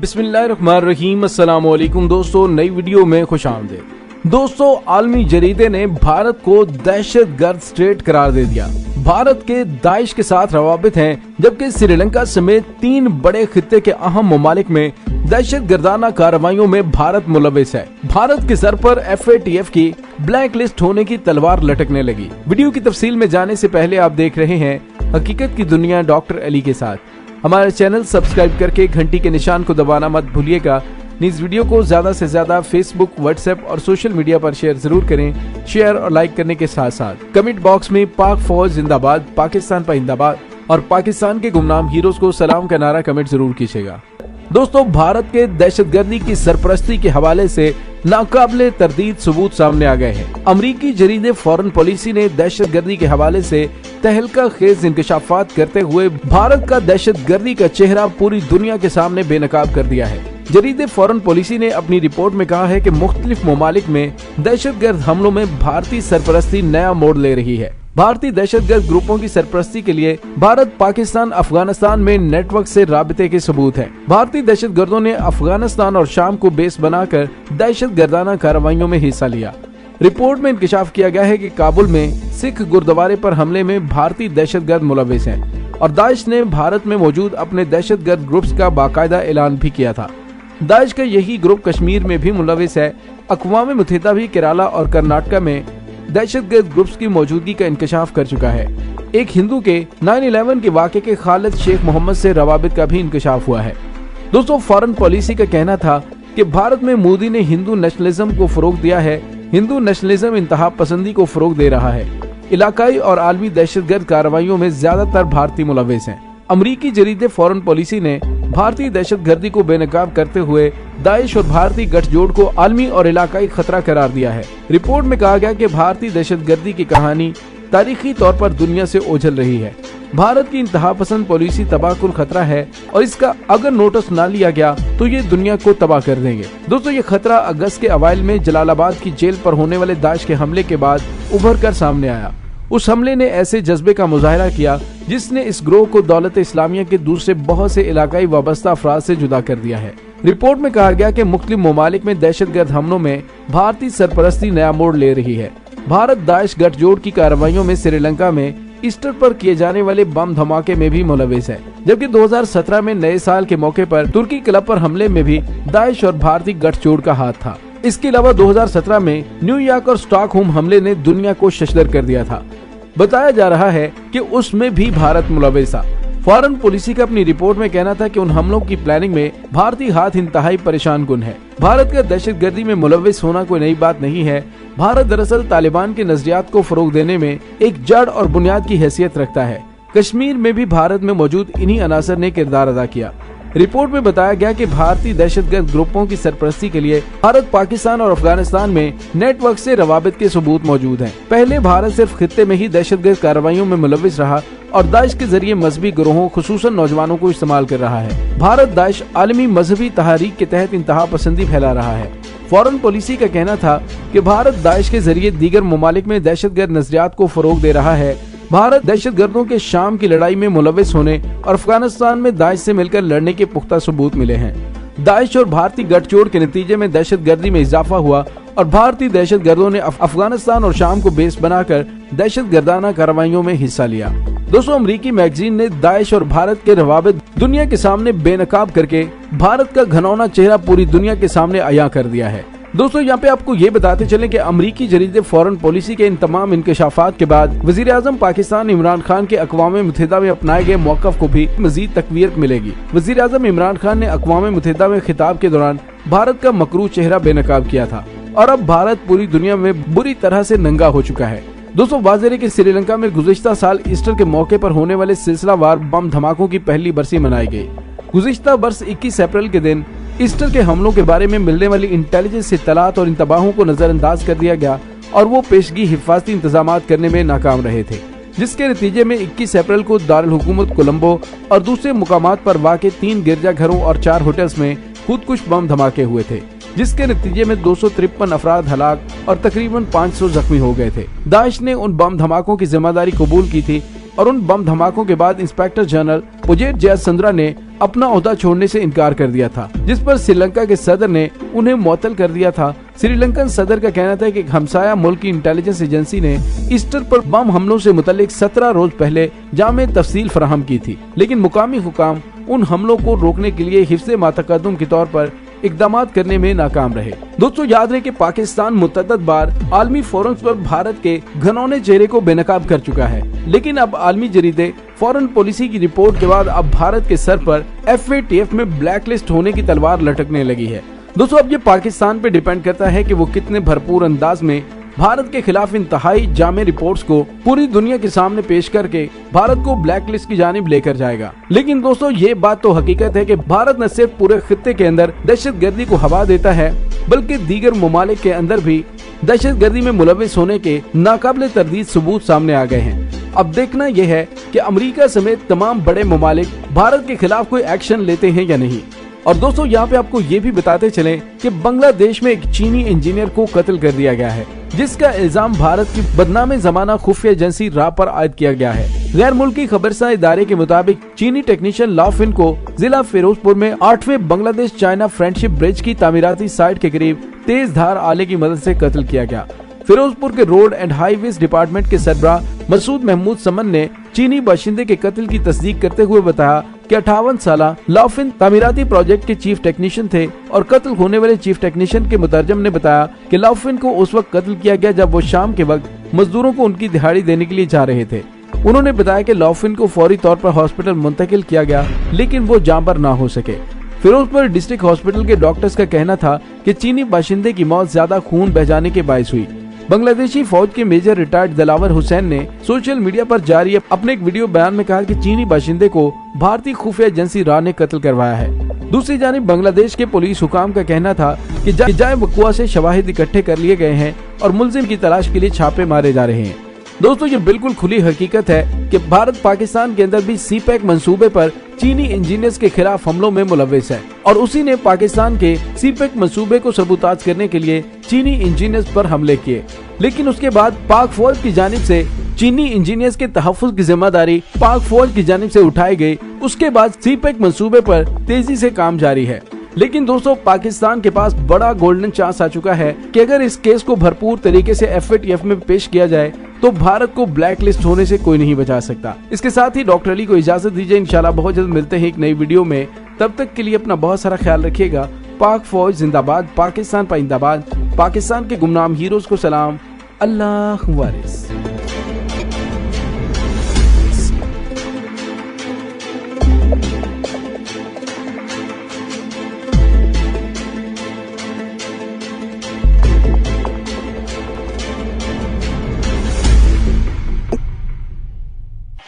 बिस्मिल्लाहिर्रहमानिर्रहीम। अस्सलाम वालेकुम दोस्तों, नई वीडियो में खुश आमदीद। दोस्तों, आलमी जरीदे ने भारत को दहशतगर्द स्टेट करार दे दिया। भारत के दाइश के साथ रवाबित हैं, जबकि श्रीलंका समेत 3 बड़े खित्ते के अहम ममालिक में दहशतगर्दाना कार्रवाइयों में भारत मुलविस है। भारत के सर पर FATF की ब्लैक लिस्ट होने की तलवार लटकने लगी। वीडियो की तफसील में जाने से पहले आप देख रहे हैं हकीकत की दुनिया डॉक्टर अली के साथ। हमारे चैनल सब्सक्राइब करके घंटी के निशान को दबाना मत भूलिएगा। इस वीडियो को ज्यादा से ज्यादा फेसबुक, व्हाट्सएप और सोशल मीडिया पर शेयर जरूर करें। शेयर और लाइक करने के साथ साथ कमेंट बॉक्स में पाक फौज जिंदाबाद, पाकिस्तान पाइंदाबाद और पाकिस्तान के गुमनाम हीरोज को सलाम का नारा कमेंट जरूर कीजिएगा। दोस्तों, भारत के दहशतगर्दी की सरपरस्ती के हवाले से नाकाबिले तरदीद सबूत सामने आ गए हैं। अमरीकी जरीदे फॉरेन पॉलिसी ने दहशतगर्दी के हवाले से तहलका खेज इंकशाफात करते हुए भारत का दहशतगर्दी का चेहरा पूरी दुनिया के सामने बेनकाब कर दिया है। जरीदे फॉरेन पॉलिसी ने अपनी रिपोर्ट में कहा है कि मुख्तलिफ ममालिक में दहशतगर्द हमलों में भारतीय सरपरस्ती नया मोड़ ले रही है। भारतीय दहशतगर्द ग्रुपों की सरपरस्ती के लिए भारत, पाकिस्तान, अफगानिस्तान में नेटवर्क से राबते के सबूत हैं। भारतीय दहशतगर्दों ने अफगानिस्तान और शाम को बेस बनाकर दहशतगर्दाना कार्रवाइयों में हिस्सा लिया। रिपोर्ट में इंकशाफ किया गया है कि काबुल में सिख गुरुद्वारे पर हमले में भारतीय दहशतगर्द मुलविस हैं और दाइश ने भारत में मौजूद अपने दहशतगर्द ग्रुप्स का बाकायदा ऐलान भी किया था। दाइश का यही ग्रुप कश्मीर में भी मुलविस है। अक़वाम मुत्तहिदा भी केरला और कर्नाटका में दहशतगर्द ग्रुप्स की मौजूदगी का इंकशाफ कर चुका है। एक हिंदू के 9/11 के वाक़े के खालिद शेख मोहम्मद से रवाबित का भी इंकशाफ हुआ है। दोस्तों, फॉरेन पॉलिसी का कहना था कि भारत में मोदी ने हिंदू नेशनलिज्म को फरोग दिया है। हिंदू नेशनलिज्म इंतहा पसंदी को फरोग दे रहा है। इलाकाई और आलमी दहशतगर्द कार्रवाइयों में ज्यादातर भारतीय मुलविस हैं। अमरीकी जरीदे फॉरेन पॉलिसी ने भारतीय दहशतगर्दी को बेनकाब करते हुए दाइश और भारतीय गठजोड़ को आलमी और इलाकाई खतरा करार दिया है। रिपोर्ट में कहा गया कि भारतीय दहशतगर्दी की कहानी तारीखी तौर पर दुनिया से ओझल रही है। भारत की इंतहा पसंद पॉलिसी तबाहकुन खतरा है और इसका अगर नोटिस न लिया गया तो ये दुनिया को तबाह कर देंगे। दोस्तों, ये खतरा अगस्त के अवाइल में जलालाबाद की जेल पर होने वाले दाइश के हमले के बाद उभर कर सामने आया। उस हमले ने ऐसे जज्बे का मुजाहरा किया जिसने इस ग्रोह को दौलत इस्लामिया के दूसरे बहुत से इलाकाई वाबस्ता अफराद से जुदा कर दिया है। रिपोर्ट में कहा गया कि मुख्तलिफ ममालिक में दहशतगर्द हमलों में भारतीय सरपरस्ती नया मोड़ ले रही है। भारत दाइश गठजोड़ की कार्रवाइयों में श्रीलंका में ईस्टर पर किए जाने वाले बम धमाके में भी मुलविस है, जबकि 2017 में नए साल के मौके पर तुर्की क्लब पर हमले में भी दाइश और भारतीय गठजोड़ का हाथ था। इसके अलावा 2017 में न्यूयॉर्क और स्टॉकहोम हमले ने दुनिया को शशदर कर दिया था। बताया जा रहा है कि उसमें भी भारत मुलविस था। फॉरेन पॉलिसी का अपनी रिपोर्ट में कहना था कि उन हमलों की प्लानिंग में भारतीय हाथ इंतहाई परेशान कुन है। भारत का दहशतगर्दी में मुलविस होना कोई नई बात नहीं है। भारत दरअसल तालिबान के नजरियात को फरोग देने में एक जड़ और बुनियाद की हैसियत रखता है। कश्मीर में भी भारत में मौजूद इन्हीं अनासर ने किरदार अदा किया। रिपोर्ट में बताया गया कि भारतीय दहशतगर्द ग्रुपों की सरपरस्ती के लिए भारत, पाकिस्तान और अफगानिस्तान में नेटवर्क से रवाबित के सबूत मौजूद हैं। पहले भारत सिर्फ खित्ते में ही दहशतगर्द कार्रवाइयों में मुलविस रहा और दाइश के जरिए मजहबी गिरोहों, खुसूसन नौजवानों को इस्तेमाल कर रहा है। भारत दाइश आलमी मजहबी तहरीक के तहत इंतहा पसंदी फैला रहा है। फॉरेन पॉलिसी का कहना था कि भारत दाइश के जरिए दीगर ममालिक में दहशतगर्द नजरियात को फरोग दे रहा है। भारत दहशतगर्दों के शाम की लड़ाई में मुलविस होने और अफगानिस्तान में दाइश से मिलकर लड़ने के पुख्ता सबूत मिले हैं। दाइश और भारतीय गठजोड़ के नतीजे में दहशतगर्दी में इजाफा हुआ और भारतीय दहशतगर्दों ने अफगानिस्तान और शाम को बेस बनाकर दहशतगर्दाना कार्रवाइयों में हिस्सा लिया। दोस्तों, अमरीकी मैगजीन ने दाइश और भारत के रवाबित दुनिया के सामने बेनकाब करके भारत का घनौना चेहरा पूरी दुनिया के सामने अया कर दिया है। दोस्तों, यहाँ पे आपको ये बताते चलें कि अमरीकी जरीदे फॉरेन पॉलिसी के इन तमाम इंकशाफात के बाद वजीर आजम पाकिस्तान इमरान खान के अक़वाम मुत्तहिदा में अपनाए गए मौक़िफ़ को भी मजीद तक़वियत मिलेगी। वजीर आजम इमरान खान ने अक़वाम मुत्तहिदा में खिताब के दौरान भारत का मकरूह चेहरा बेनकाब किया था और अब भारत पूरी दुनिया में बुरी तरह से नंगा हो चुका है। दोस्तों, वाज़ेह है कि श्रीलंका में गुज़िश्ता साल ईस्टर के मौके पर होने वाले सिलसिलावार बम धमाकों की पहली बरसी मनाई गई। गुज़िश्ता बरस 21 अप्रैल के दिन ईस्टर के हमलों के बारे में मिलने वाली इंटेलिजेंस से इत्तलात और इंतबाहों को नजरअंदाज कर दिया गया और वो पेशगी हिफाजती इंतजामात करने में नाकाम रहे थे, जिसके नतीजे में 21 अप्रैल को दारुल हुकूमत कोलंबो और दूसरे मुकामात पर वाक़े 3 गिरजाघरों और 4 होटल्स में खुदकुश बम धमाके हुए थे, जिसके नतीजे में 253 अफराद हलाक और तकरीबन 500 जख्मी हो गए थे। दाइश ने उन बम धमाकों की जिम्मेदारी कबूल की थी और उन बम धमाकों के बाद इंस्पेक्टर जनरल पुजेट जयसुंदरा ने अपना ओहदा छोड़ने से इनकार कर दिया था, जिस पर श्रीलंका के सदर ने उन्हें मुअत्तल कर दिया था। श्रीलंकन सदर का कहना था कि हमसाया मुल्क की इंटेलिजेंस एजेंसी ने ईस्टर पर बम हमलों से मुतल्लिक 17 रोज पहले जामे तफसील फराहम की थी, लेकिन मुकामी हुकाम उन हमलों को रोकने के लिए हिफ्ज़े मातकद्दुम के तौर पर इक़दामात करने में नाकाम रहे। दोस्तों याद रहे कि पाकिस्तान मुतअद्दिद बार आलमी फोरम्स पर भारत के घनौने चेहरे को बेनकाब कर चुका है, लेकिन अब आलमी जरीदे फॉरेन पॉलिसी की रिपोर्ट के बाद अब भारत के सर पर FATF में ब्लैक लिस्ट होने की तलवार लटकने लगी है। दोस्तों अब ये पाकिस्तान पे डिपेंड करता है कि वो कितने भरपूर अंदाज में भारत के खिलाफ इंतहाई जामे रिपोर्ट्स को पूरी दुनिया के सामने पेश करके भारत को ब्लैक लिस्ट की जानिब लेकर जाएगा। लेकिन दोस्तों ये बात तो हकीकत है कि भारत न सिर्फ पूरे खित्ते के अंदर दहशतगर्दी को हवा देता है, बल्कि दीगर ममालिक के अंदर भी दहशतगर्दी में मुलविस होने के नाकाबिले तरदीद सबूत सामने आ गए हैं। अब देखना यह है कि अमेरिका समेत तमाम बड़े ममालिक भारत के खिलाफ कोई एक्शन लेते हैं या नहीं। और दोस्तों यहाँ पे आपको ये भी बताते चलें कि बांग्लादेश में एक चीनी इंजीनियर को कत्ल कर दिया गया है, जिसका इल्जाम भारत की बदनाम जमाना खुफिया एजेंसी रा पर आयद किया गया है। गैर मुल्की खबरसां इदारे के मुताबिक चीनी टेक्नीशियन लाफिन को जिला फिरोजपुर में 8वें बांग्लादेश चाइना फ्रेंडशिप ब्रिज की तामीराती साइट के करीब तेज धार आले की मदद से कत्ल किया गया। फिरोजपुर के रोड एंड हाईवेज डिपार्टमेंट के सरबराह मसूद महमूद समन ने चीनी बाशिंदे के कत्ल की तस्दीक करते हुए बताया कि 58 साला लाफिन तामीराती प्रोजेक्ट के चीफ टेक्नीशियन थे और कत्ल होने वाले चीफ टेक्नीशियन के मुतरजम ने बताया कि लाफिन को उस वक्त कत्ल किया गया जब वो शाम के वक्त मजदूरों को उनकी दिहाड़ी देने के लिए जा रहे थे। उन्होंने बताया कि लाफिन को फौरी तौर पर हॉस्पिटल मुंतकिल किया गया, लेकिन वो जांबर ना हो सके। फिरोजपुर डिस्ट्रिक्ट हॉस्पिटल के डॉक्टर्स का कहना था कि चीनी बाशिंदे की मौत ज्यादा खून बह जाने के बायस हुई। बांग्लादेशी फौज के मेजर रिटायर्ड दिलावर हुसैन ने सोशल मीडिया पर जारी अपने एक वीडियो बयान में कहा कि चीनी बाशिंदे को भारतीय खुफिया एजेंसी रा ने कत्ल करवाया है। दूसरी जानिब बांग्लादेश के पुलिस हुकाम का कहना था कि जाए वक़ुआ से शवाहिद इकट्ठे कर लिए गए हैं और मुलजिम की तलाश के लिए छापे मारे जा रहे हैं। दोस्तों ये बिल्कुल खुली हकीकत है कि भारत पाकिस्तान के अंदर भी CPEC मंसूबे पर चीनी इंजीनियर्स के खिलाफ हमलों में मुलविस है और उसी ने पाकिस्तान के CPEC मंसूबे को सबूताज करने के लिए चीनी इंजीनियर्स पर हमले किए। लेकिन उसके बाद पाक फौज की जानिब से चीनी इंजीनियर्स के तहफ़्फ़ुज़ की जिम्मेदारी पाक फौज की जानिब से उठाई गई। उसके बाद CPEC मंसूबे पर तेजी से काम जारी है। लेकिन दोस्तों पाकिस्तान के पास बड़ा गोल्डन चांस आ चुका है कि अगर इस केस को भरपूर तरीके से FATF में पेश किया जाए तो भारत को ब्लैक लिस्ट होने से कोई नहीं बचा सकता। इसके साथ ही डॉक्टर अली को इजाजत दीजिए, इंशाल्लाह बहुत जल्द मिलते हैं एक नई वीडियो में। तब तक के लिए अपना बहुत सारा ख्याल रखिएगा। पाक फौज जिंदाबाद, पाकिस्तान पाइंदाबाद, पाकिस्तान के गुमनाम हीरोज को सलाम, अल्लाह वारिस।